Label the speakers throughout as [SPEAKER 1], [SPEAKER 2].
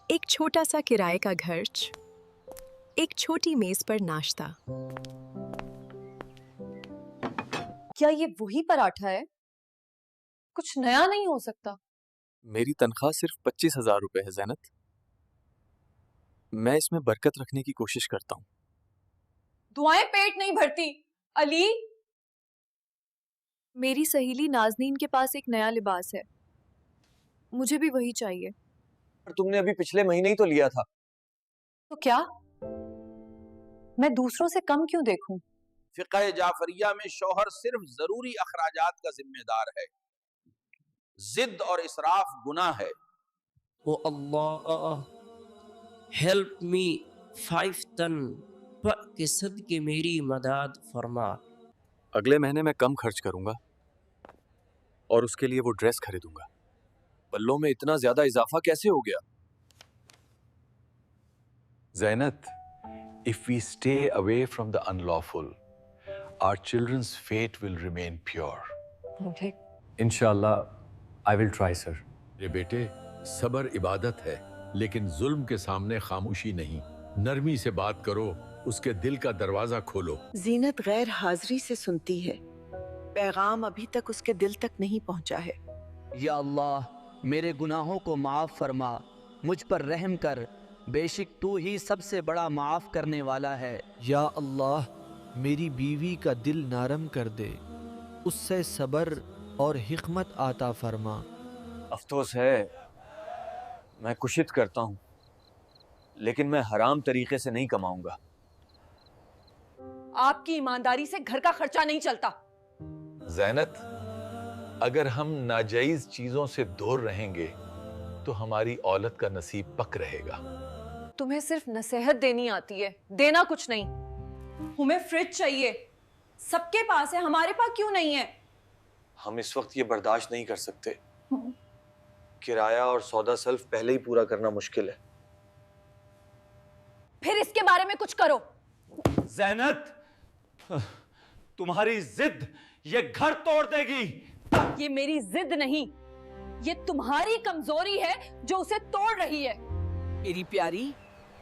[SPEAKER 1] ایک چھوٹا سا کرائے کا گھر، ایک چھوٹی میز پر ناشتہ۔
[SPEAKER 2] کیا یہ وہی پراٹھا ہے؟ کچھ نیا نہیں ہو سکتا؟
[SPEAKER 3] میری تنخواہ صرف 25,000 روپے ہے زینت۔ میں اس میں برکت رکھنے کی کوشش کرتا ہوں۔
[SPEAKER 2] دعائیں پیٹ نہیں بھرتی۔ علی،
[SPEAKER 4] میری سہیلی نازنین کے پاس ایک نیا لباس ہے، مجھے بھی وہی چاہیے۔
[SPEAKER 5] تم نے ابھی پچھلے مہینے ہی تو لیا تھا۔
[SPEAKER 2] تو کیا میں دوسروں سے کم کیوں دیکھوں؟
[SPEAKER 6] فقہ جعفریہ میں شوہر صرف ضروری اخراجات کا ذمہ دار ہے، ضد اور اسراف گناہ ہے۔
[SPEAKER 7] او اللہ ہیلپ می 5 ٹن کے صدقے میری مدد فرما۔
[SPEAKER 3] اگلے مہینے میں کم خرچ کروں گا اور اس کے لیے وہ ڈریس خریدوں گا۔ پلوں میں اتنا زیادہ اضافہ کیسے ہو گیا؟
[SPEAKER 8] Zainat, if we stay away from the unlawful, our children's fate will remain pure.
[SPEAKER 9] انشاءاللہ I will try, sir.
[SPEAKER 10] میرے بیٹے، صبر عبادت ہے لیکن ظلم کے سامنے خاموشی نہیں۔ نرمی سے بات کرو، اس کے دل کا دروازہ کھولو۔
[SPEAKER 11] زینت غیر حاضری سے سنتی ہے، پیغام ابھی تک اس کے دل تک نہیں پہنچا ہے۔
[SPEAKER 12] یا اللہ میرے گناہوں کو معاف فرما، مجھ پر رحم کر، بے شک تو ہی سب سے بڑا معاف کرنے والا ہے۔
[SPEAKER 13] یا اللہ میری بیوی کا دل نرم کر دے، اس سے صبر اور حکمت عطا فرما۔
[SPEAKER 5] افسوس ہے، میں کوشش کرتا ہوں لیکن میں حرام طریقے سے نہیں کماؤں گا۔
[SPEAKER 2] آپ کی ایمانداری سے گھر کا خرچہ نہیں چلتا۔
[SPEAKER 8] زینت، اگر ہم ناجائز چیزوں سے دور رہیں گے تو ہماری اولاد کا نصیب پک رہے گا۔
[SPEAKER 2] تمہیں صرف نصیحت دینی آتی ہے، دینا کچھ نہیں۔ ہمیں فریج چاہیے، سب کے پاس ہے، ہمارے پاس کیوں نہیں ہے؟
[SPEAKER 5] ہم اس وقت یہ برداشت نہیں کر سکتے۔ کرایہ اور سودا سلف پہلے ہی پورا کرنا مشکل ہے۔
[SPEAKER 2] پھر اس کے بارے میں کچھ کرو۔
[SPEAKER 6] زینت، تمہاری ضد یہ گھر توڑ دے گی۔
[SPEAKER 2] یہ میری ضد نہیں، یہ تمہاری کمزوری ہے جو اسے توڑ رہی ہے۔
[SPEAKER 11] میری پیاری،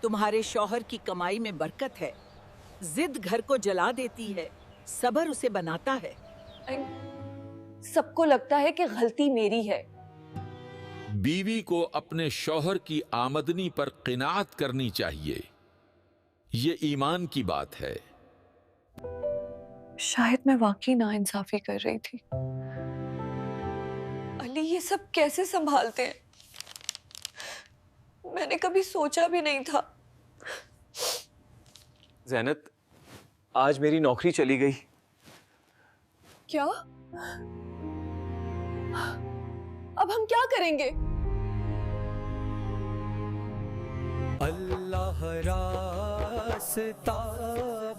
[SPEAKER 11] تمہارے شوہر کی کمائی میں برکت ہے، ضد گھر کو جلا دیتی ہے، صبر اسے بناتا ہے۔
[SPEAKER 2] سب کو لگتا ہے کہ غلطی میری ہے۔
[SPEAKER 10] بیوی کو اپنے شوہر کی آمدنی پر قناعت کرنی چاہیے، یہ ایمان کی بات ہے۔
[SPEAKER 4] شاید میں واقعی ناانصافی کر رہی تھی۔
[SPEAKER 2] علی یہ سب کیسے سنبھالتے ہیں؟ میں نے کبھی سوچا بھی نہیں تھا۔
[SPEAKER 5] زینت، آج میری نوکری چلی گئی۔
[SPEAKER 2] کیا؟ اب ہم کیا کریں گے؟
[SPEAKER 13] اللہ راستہ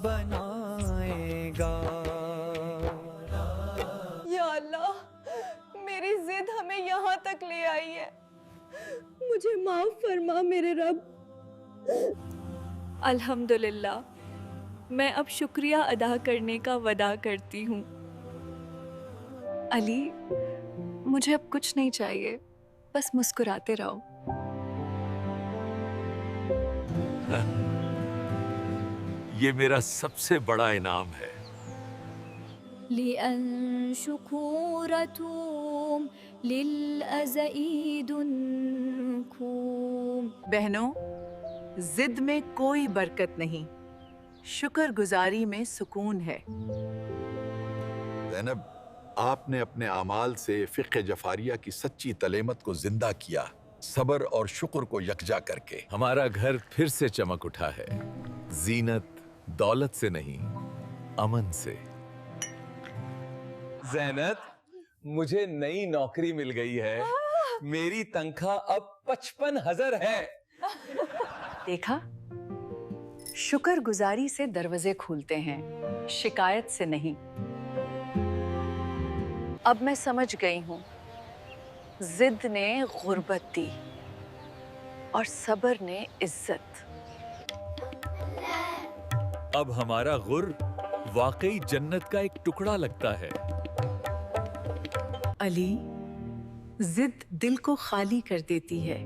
[SPEAKER 13] بنائے گا۔
[SPEAKER 2] یا اللہ، میری ضد ہمیں یہاں تک لے آئی ہے، مجھے معاف فرما میرے رب۔
[SPEAKER 4] الحمدللہ، میں اب شکریہ ادا کرنے کا وعدہ کرتی ہوں۔ علی، مجھے اب کچھ نہیں چاہیے، بس مسکراتے رہو۔
[SPEAKER 10] یہ میرا سب سے بڑا انعام ہے۔
[SPEAKER 4] لِأَن شُكُورَتُم لِلْأَزَئِدُ انکم۔
[SPEAKER 11] بہنوں، ضد میں کوئی برکت نہیں، شکر گزاری میں سکون ہے۔
[SPEAKER 10] زینب، آپ نے اپنے اعمال سے فقہ جعفریہ کی سچی تعلیمت کو زندہ کیا، صبر اور شکر کو یکجا کر کے۔ ہمارا گھر پھر سے چمک اٹھا ہے، زینت دولت سے نہیں، امن سے۔
[SPEAKER 5] زینت، مجھے نئی نوکری مل گئی ہے، میری تنخواہ اب 55,000 ہے۔
[SPEAKER 11] دیکھا، شکر گزاری سے دروازے کھولتے ہیں، شکایت سے نہیں۔ اب میں سمجھ گئی ہوں، ضد نے غربت دی اور صبر نے عزت۔
[SPEAKER 10] اب ہمارا غر واقعی جنت کا ایک ٹکڑا لگتا ہے۔
[SPEAKER 11] علی، ضد دل کو خالی کر دیتی ہے،